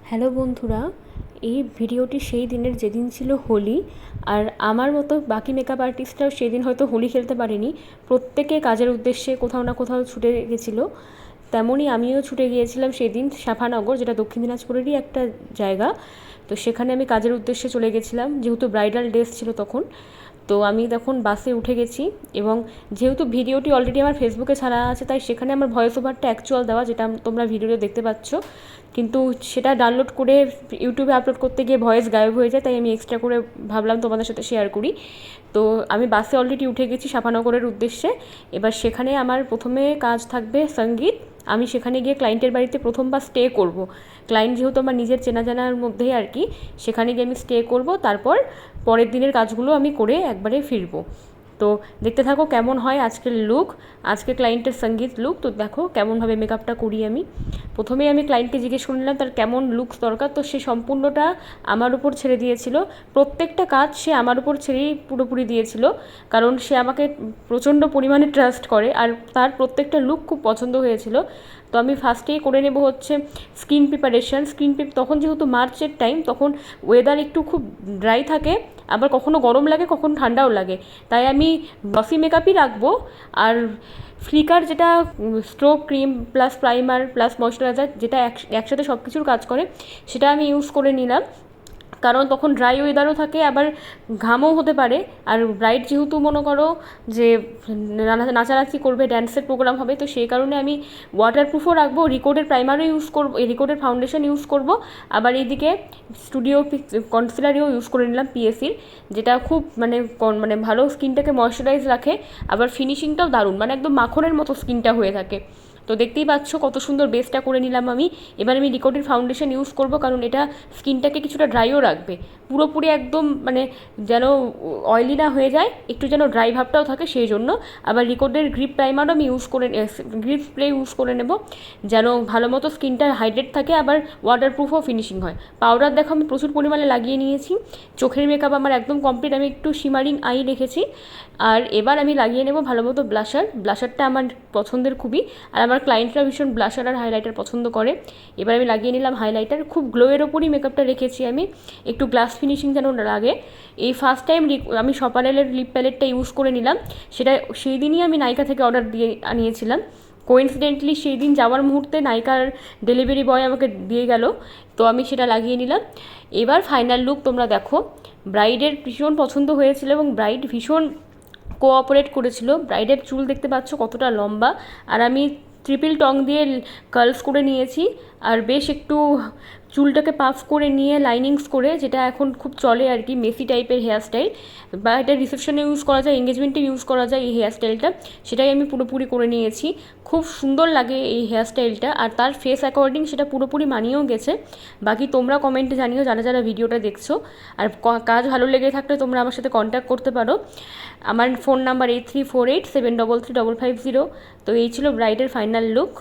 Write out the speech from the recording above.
Hello বন্ধুরা, এই ভিডিওটি সেই দিনের যেদিন ছিল হোলি। আর আমার মতো বাকি মেকআপ আর্টিস্টরাও সেদিন হয়তো হোলি খেলতে পারেনি, প্রত্যেকে কাজের উদ্দেশ্যে কোথাও না কোথাও ছুটে গেছিলো। তেমনই আমিও ছুটে গিয়েছিলাম সেদিন সাফানগর, যেটা দক্ষিণ দিনাজপুরেরই একটা জায়গা। তো সেখানে আমি কাজের উদ্দেশ্যে চলে গেছিলাম, যেহেতু ব্রাইডাল ড্রেস ছিল তখন। তো আমি তখন বাসে উঠে গেছি, এবং যেহেতু ভিডিওটি অলরেডি আমার ফেসবুকে ছাড়া আছে, তাই সেখানে আমার ভয়েস ওভারটা অ্যাকচুয়াল দেওয়া, যেটা তোমরা ভিডিওতে দেখতে পাচ্ছ। কিন্তু সেটা ডাউনলোড করে ইউটিউবে আপলোড করতে গিয়ে ভয়েস গায়েব হয়ে যায়, তাই আমি এক্সট্রা করে ভাবলাম তোমাদের সাথে শেয়ার করি। তো আমি বাসে অলরেডি উঠে গেছি সাফানগরের উদ্দেশ্যে। এবার সেখানে আমার প্রথমে কাজ থাকবে সঙ্গীত। আমি সেখানে গিয়ে ক্লায়েন্টের বাড়িতে প্রথমবার স্টে করব। ক্লায়েন্ট যেহেতু আমার নিজের চেনা জানার মধ্যেই আর কি, সেখানে গিয়ে আমি স্টে করব, তারপর পরের দিনের কাজগুলো আমি করে একবারে ফিরবো। তো দেখতে থাকো কেমন হয় আজকের লুক, আজকে ক্লায়েন্টের সঙ্গীত লুক। তো দেখো কেমনভাবে মেকআপটা করি আমি। প্রথমেই আমি ক্লায়েন্টকে জিজ্ঞেস করে নিলাম তার কেমন লুকস দরকার, তো সে সম্পূর্ণটা আমার উপর ছেড়ে দিয়েছিল। প্রত্যেকটা কাজ সে আমার উপর ছেড়েই পুরোপুরি দিয়েছিল, কারণ সে আমাকে প্রচণ্ড পরিমাণে ট্রাস্ট করে, আর তার প্রত্যেকটা লুক খুব পছন্দ হয়েছিল। তো আমি ফার্স্টেই করে নেব হচ্ছে স্কিন প্রিপারেশান। তখন যেহেতু মার্চের টাইম, তখন ওয়েদার একটু খুব ড্রাই থাকে, আবার কখনো গরম লাগে কখনো ঠান্ডাও লাগে, তাই আমি গ্লসি মেকআপই রাখবো। আর ফ্লিকার, যেটা stroke cream plus primer plus moisturiser, যেটা একসাথে সব কিছুর কাজ করে, সেটা আমি ইউজ করে নিলাম। কারণ তখন ড্রাই ওয়েদারও থাকে, আবার ঘামও হতে পারে। আর ব্রাইড যেহেতু মনে করো যে নাচানাচি করবে, ড্যান্সের প্রোগ্রাম হবে, তো সেই কারণে আমি ওয়াটারপ্রুফও রাখবো, রিকোডের প্রাইমারও ইউজ করবো, রিকোডের ফাউন্ডেশন ইউজ করব। আবার এইদিকে স্টুডিও কনসিলারও ইউজ করে নিলাম পিএসির, যেটা খুব মানে ভালো স্কিনটাকে ময়শ্চারাইজ রাখে, আবার ফিনিশিংটাও দারুণ, মানে একদম মাখনের মতো স্কিনটা হয়ে থাকে। তো দেখতেই পাচ্ছ কত সুন্দর বেসটা করে নিলাম আমি। এবার আমি রিকোডের ফাউন্ডেশন ইউজ করব, কারণ এটা স্কিনটাকে কিছুটা ড্রাইও রাখবে, পুরোপুরি একদম মানে যেন অয়েলি না হয়ে যায়, একটু যেন ড্রাই ভাবটাও থাকে সেই জন্য। আবার রিকোডের গ্রিপ প্রাইমারও আমি গ্রিপ স্প্রে ইউজ করে নেব, যেন ভালো মতো স্কিনটা হাইড্রেট থাকে, আবার ওয়াটারপ্রুফও ফিনিশিং হয়। পাউডার দেখো আমি প্রচুর পরিমাণে লাগিয়ে নিয়েছি। চোখের মেকআপ আমার একদম কমপ্লিট, আমি একটু শিমারিং আই রেখেছি। আর এবার আমি লাগিয়ে নেব ভালো মতো ব্লাশারটা আমার পছন্দের খুবই, আর আমার ক্লায়েন্টরা ভীষণ ব্লাশার আর হাইলাইটার পছন্দ করে। এবার আমি লাগিয়ে নিলাম হাইলাইটার, খুব গ্লোয়ের ওপরই মেকআপটা রেখেছি আমি, একটু গ্লাস ফিনিশিং যেন লাগে। এই ফার্স্ট টাইম আমি সপারেলের লিপ প্যালেটটা ইউজ করে নিলাম, সেটা সেই দিনই আমি নাইকা থেকে অর্ডার দিয়ে আনিয়েছিলাম। কোইন্সিডেন্টলি সেই দিন যাওয়ার মুহূর্তে নাইকার ডেলিভারি বয় আমাকে দিয়ে গেল, তো আমি সেটা লাগিয়ে নিলাম। এবার ফাইনাল লুক তোমরা দেখো। ব্রাইডের ভীষণ পছন্দ হয়েছিল, এবং ব্রাইড ভীষণ কোঅপারেট করেছিল। ব্রাইডের চুল দেখতে পাচ্ছ কতটা লম্বা, আর আমি ট্রিপল টং দিয়ে কার্লস করে নিয়েছি, আর বেশ একটু চুলটাকে পাফ করে নিয়ে লাইনিংস করে, যেটা এখন খুব চলে আর কি, মেসি টাইপের হেয়ারস্টাইল, বা এটা রিসেপশনে ইউজ করা যায়, এঙ্গেজমেন্টে ইউজ করা যায় এই হেয়ারস্টাইলটা, সেটাই আমি পুরোপুরি করে নিয়েছি। খুব সুন্দর লাগে এই হেয়ারস্টাইলটা, আর তার ফেস অ্যাকর্ডিং সেটা পুরোপুরি মানিয়েও গেছে। বাকি তোমরা কমেন্টে জানিও যারা যারা ভিডিওটা দেখছো, আর কাজ ভালো লেগে থাকলে তোমরা আমার সাথে কন্ট্যাক্ট করতে পারো। আমার ফোন নাম্বার 8348733355। তো এই ছিল ব্রাইডের ফাইনাল লুক।